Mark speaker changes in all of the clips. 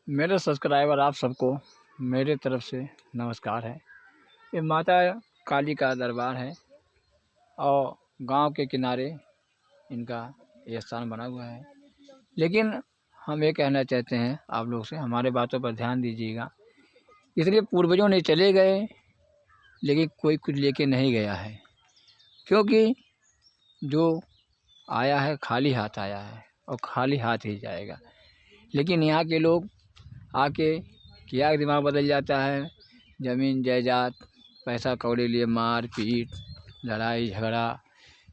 Speaker 1: मेरे सब्सक्राइबर आप सबको मेरे तरफ से नमस्कार है। ये माता काली का दरबार है और गांव के किनारे इनका ये स्थान बना हुआ है। लेकिन हम ये कहना चाहते हैं आप लोग से, हमारे बातों पर ध्यान दीजिएगा। इसलिए पूर्वजों ने चले गए लेकिन कोई कुछ लेके नहीं गया है, क्योंकि जो आया है खाली हाथ आया है और खाली हाथ ही जाएगा। लेकिन यहाँ के लोग आके क्या दिमाग बदल जाता है, ज़मीन जायदाद पैसा कौड़ी लिए मार पीट लड़ाई झगड़ा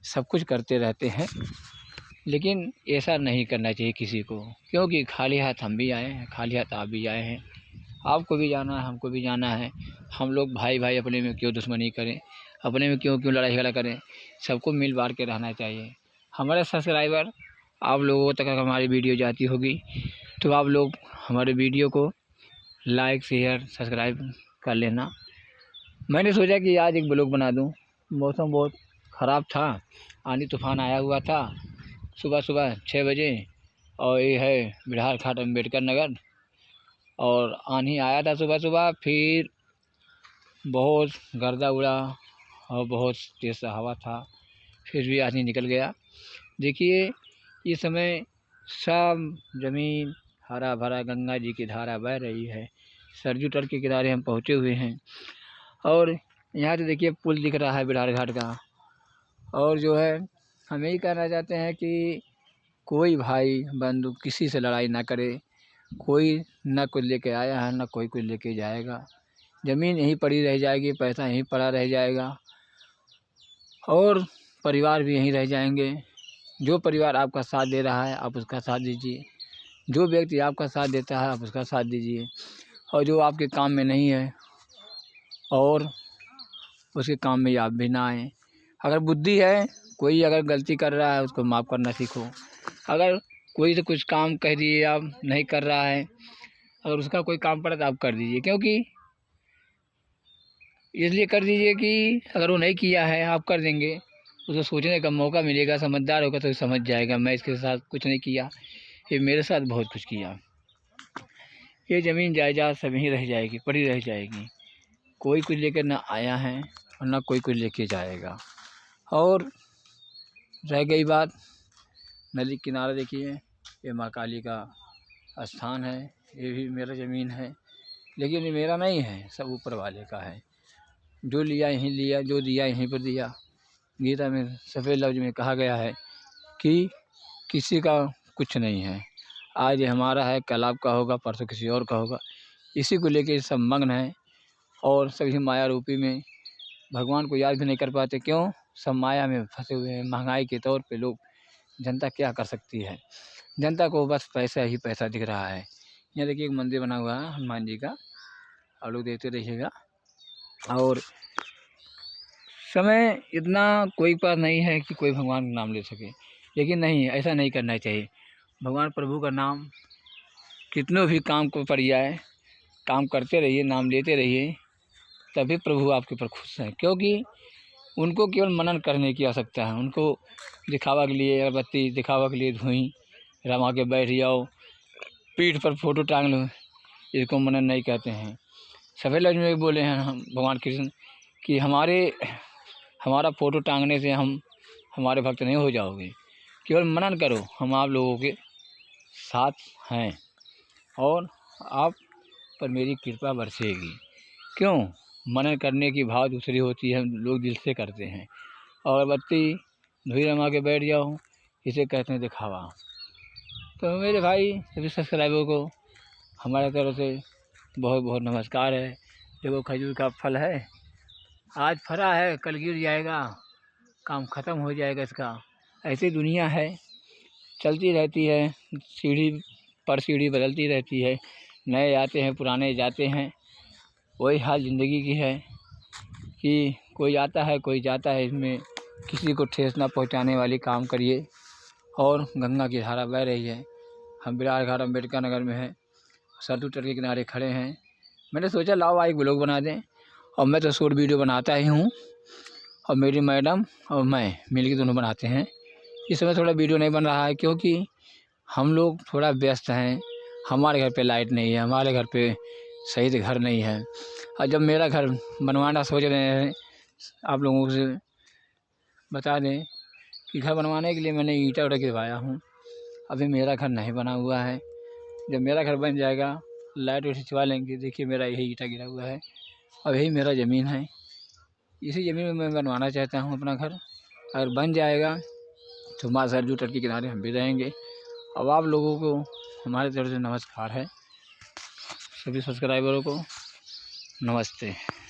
Speaker 1: सब कुछ करते रहते हैं। लेकिन ऐसा नहीं करना चाहिए किसी को, क्योंकि खाली हाथ हम भी आए हैं, खाली हाथ आप भी आए हैं। आपको भी जाना है, हमको भी जाना है। हम लोग भाई भाई अपने में क्यों दुश्मनी करें, अपने में क्यों लड़ाई झगड़ा करें। सबको मिल बांट के रहना चाहिए। हमारे सब्सक्राइबर आप लोगों तक अगर हमारी वीडियो जाती होगी तो आप लोग हमारे वीडियो को लाइक शेयर सब्सक्राइब कर लेना। मैंने सोचा कि आज एक ब्लॉग बना दूं। मौसम बहुत ख़राब था, आंधी तूफान आया हुआ था सुबह सुबह 6 बजे, और ये है बिहार घाट अम्बेडकर नगर। और आंधी आया था सुबह सुबह, फिर बहुत गर्दा उड़ा और बहुत तेज़ हवा था, फिर भी आंधी निकल गया। देखिए इस समय सब ज़मीन हरा भरा, गंगा जी की धारा बह रही है। सरयू तट के किनारे हम पहुँचे हुए हैं और यहाँ से देखिए पुल दिख रहा है बिहार घाट का। और जो है हम यही कहना चाहते हैं कि कोई भाई बंधु किसी से लड़ाई ना करे। कोई ना कुछ लेके आया है ना कोई कुछ लेके जाएगा। ज़मीन यहीं पड़ी रह जाएगी, पैसा यहीं पड़ा रह जाएगा और परिवार भी यहीं रह जाएंगे। जो परिवार आपका साथ दे रहा है आप उसका साथ दीजिए, जो व्यक्ति आपका साथ देता है आप उसका साथ दीजिए। और जो आपके काम में नहीं है और उसके काम में आप भी ना आएँ। अगर बुद्धि है, कोई अगर गलती कर रहा है उसको माफ़ करना सीखो। अगर कोई से कुछ काम कह दिए आप नहीं कर रहा है, अगर उसका कोई काम पड़ा तो आप कर दीजिए, क्योंकि इसलिए कर दीजिए कि अगर वो नहीं किया है आप कर देंगे, उसको सोचने का मौका मिलेगा। समझदार होगा तो समझ जाएगा मैं इसके साथ कुछ नहीं किया, ये मेरे साथ बहुत कुछ किया। ये ज़मीन जायदाद सब यहीं रह जाएगी, पड़ी रह जाएगी। कोई कुछ लेकर ना आया है और ना कोई कुछ लेके जाएगा। और रह गई बात नदी किनारा, देखिए ये माँ काली का स्थान है। ये भी मेरा ज़मीन है, लेकिन ये मेरा नहीं है, सब ऊपर वाले का है। जो लिया यहीं लिया, जो दिया यहीं पर दिया। गीता में सफ़ेद लफ्ज़ में कहा गया है कि किसी का कुछ नहीं है। आज ये हमारा है, कल आपका होगा, परसों किसी और का होगा। इसी को लेके सब मग्न हैं और सभी माया रूपी में भगवान को याद भी नहीं कर पाते। क्यों? सब माया में फंसे हुए हैं। महंगाई के तौर पे लोग, जनता क्या कर सकती है? जनता को बस पैसा ही पैसा दिख रहा है। यहाँ देखिए एक मंदिर बना हुआ है हनुमान जी का, आप लोग देखते रहिएगा। और समय इतना कोई पास नहीं है कि कोई भगवान का नाम ले सके, लेकिन नहीं, ऐसा नहीं करना चाहिए। भगवान प्रभु का नाम कितनों भी काम को पड़ जाए, काम करते रहिए, नाम लेते रहिए, तभी प्रभु आपके ऊपर खुश हैं। क्योंकि उनको केवल मनन करने की आवश्यकता है। उनको दिखावा के लिए अगरबत्ती, दिखावा के लिए धुईं, रमा के बैठ जाओ, पीठ पर फोटो टांग लो, इसको मनन नहीं कहते हैं। सफ़ेद लफ्ज़ में बोले हैं हम भगवान कृष्ण कि हमारा फ़ोटो टांगने से हमारे भक्त नहीं हो जाओगे, केवल मनन करो, हम आप लोगों के साथ हैं और आप पर मेरी कृपा बरसेगी। क्यों? मनन करने की भाव दूसरी होती है, लोग दिल से करते हैं। और अगरबत्ती धुई रमा के बैठ जाओ, इसे कहते हैं दिखावा। तो मेरे भाई सभी सब्सक्राइबर को हमारे तरफ से बहुत बहुत नमस्कार है। देखो खजूर का फल है, आज फरा है कल गिर जाएगा, काम ख़त्म हो जाएगा इसका। ऐसी दुनिया है, चलती रहती है, सीढ़ी पर सीढ़ी बदलती रहती है। नए आते हैं, पुराने जाते हैं। वही हाल ज़िंदगी की है कि कोई आता है कोई जाता है। इसमें किसी को ठेस ना पहुंचाने वाली काम करिए। और गंगा की धारा बह रही है। हम बिहार घाट अम्बेडकर नगर में हैं, सरयू तट के किनारे खड़े हैं। मैंने सोचा लाओ एक ब्लॉग बना दें, और मैं तो शॉर्ट वीडियो बनाता ही हूँ, और मेरी मैडम और मैं मिलकर दोनों बनाते हैं। इस समय थोड़ा वीडियो नहीं बन रहा है क्योंकि हम लोग थोड़ा व्यस्त हैं। हमारे घर पे लाइट नहीं है, हमारे घर पे सही से घर नहीं है। और जब मेरा घर बनवाना सोच रहे हैं, आप लोगों से बता दें कि घर बनवाने के लिए मैंने ईंटा उटा गिरवाया हूँ, अभी मेरा घर नहीं बना हुआ है। जब मेरा घर बन जाएगा, लाइट वाइट खिंचवा लेंगे। देखिए मेरा यही ईंटा गिरा हुआ है और यही मेरा ज़मीन है, इसी ज़मीन में मैं बनवाना चाहता हूँ अपना घर। अगर बन जाएगा तो माँ सरयू तट के किनारे हम भी रहेंगे। अब आप लोगों को हमारी तरफ से नमस्कार है, सभी सब्सक्राइबरों को नमस्ते।